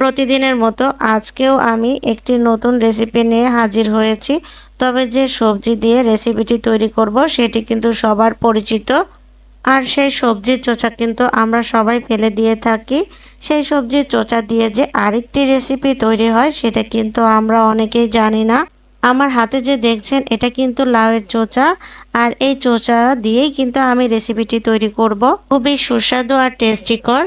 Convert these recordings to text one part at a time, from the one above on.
প্রতিদিনের মতো আজকেও আমি একটি নতুন রেসিপি নিয়ে হাজির হয়েছি। তবে যে সবজি দিয়ে রেসিপিটি তৈরি করব সেটি কিন্তু সবার পরিচিত। আর সেই সবজির চোচা কিন্তু আমরা সবাই ফেলে দিয়ে থাকি। সেই সবজির চোচা দিয়ে যে আরেকটি রেসিপি তৈরি হয় সেটা কিন্তু আমরা অনেকেই জানি না। আমার হাতে যে দেখছেন এটা কিন্তু লাউয়ের চোচা। আর এই চোচা দিয়েই কিন্তু আমি রেসিপিটি তৈরি করব। খুবই সুস্বাদু আর টেস্টিকর।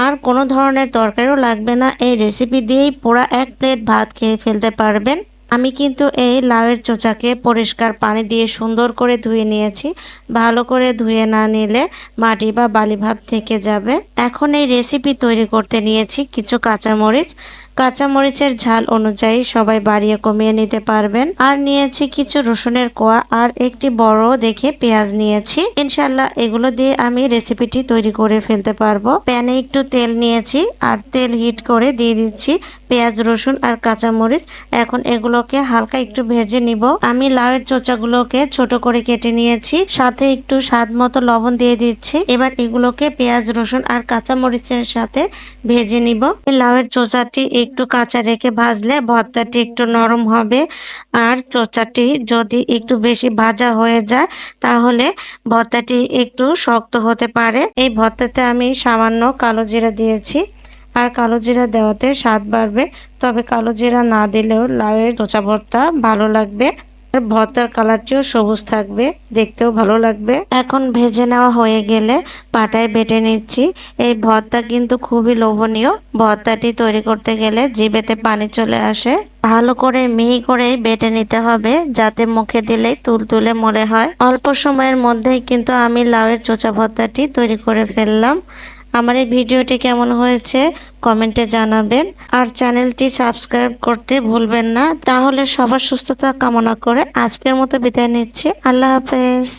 আর কোনো ধরনের তরকারিও লাগবে না, এই রেসিপি দিয়েই পুরো 1 প্লেট ভাত খেয়ে ফেলতে পারবেন। আমি কিন্তু এই লাউয়ের চোচাকে পরিষ্কার পানি দিয়ে সুন্দর করে ধুয়ে নিয়েছি। ভালো করে ধুয়ে না নিলে মাটি বা বালি ভাব থেকে যাবে। এখন এই রেসিপি তৈরি করতে নিয়েছি কিছু কাঁচামরিচ। কাঁচামরিচের ঝাল অনুযায়ী সবাই বাড়িয়ে কমিয়ে নিতে পারবেন। আর নিয়েছি কিছু রসুনের কোয়া আর একটি বড় দেখে পেঁয়াজ নিয়েছি। ইনশাল্লাহ এগুলো দিয়ে আমি রেসিপিটি তৈরি করে ফেলতে পারবো। প্যানে একটু তেল নিয়েছি আর তেল হিট করে দিয়ে দিচ্ছি পেঁয়াজ, রসুন আর কাঁচামরিচ। এখন এগুলোকে হালকা একটু ভেজে নিব। আমি লাউয়ের চোচাগুলোকে ছোট করে কেটে নিয়েছি, সাথে একটু স্বাদ মতো লবণ দিয়ে দিচ্ছি। এবার এগুলোকে পেঁয়াজ, রসুন আর কাঁচামরিচের সাথে ভেজে নিব। এই লাউয়ের চোচাটি একটু কাঁচা রেখে ভাজলে ভর্তাটি একটু নরম হবে। আর চোচাটি যদি একটু বেশি ভাজা হয়ে যায় তাহলে ভর্তাটি একটু শক্ত হতে পারে। এই ভর্তাতে আমি সামান্য কালো জিরা দিয়েছি। আর কালো জিরা দেওয়াতে স্বাদ বাড়বে। তবে কালো জিরা না দিলেও লাউয়ের চোচা ভর্তা ভালো লাগবে। ভর্তার কালারটিও সবুজ থাকবে, দেখতেও ভালো লাগবে। এখন ভেজে নেওয়া হয়ে গেলে পাটায় বেটে নিচ্ছি। এই ভর্তা কিন্তু খুবই লোভনীয়। ভর্তাটি তৈরি করতে গেলে জিভেতে পানি চলে আসে। ভালো করে মিহি করে বেটে নিতে হবে যাতে মুখে দিলেই তুলতুলে মনে হয়। অল্প সময়ের মধ্যেই কিন্তু আমি লাউয়ের চোচা ভর্তাটি তৈরি করে ফেললাম। আমার এই ভিডিওটি কেমন হয়েছে কমেন্টে জানাবেন। আর চ্যানেলটি সাবস্ক্রাইব করতে ভুলবেন না। তাহলে সবার সুস্থতা কামনা করে আজকের মতো বিদায় নিচ্ছি। আল্লাহ হাফেজ।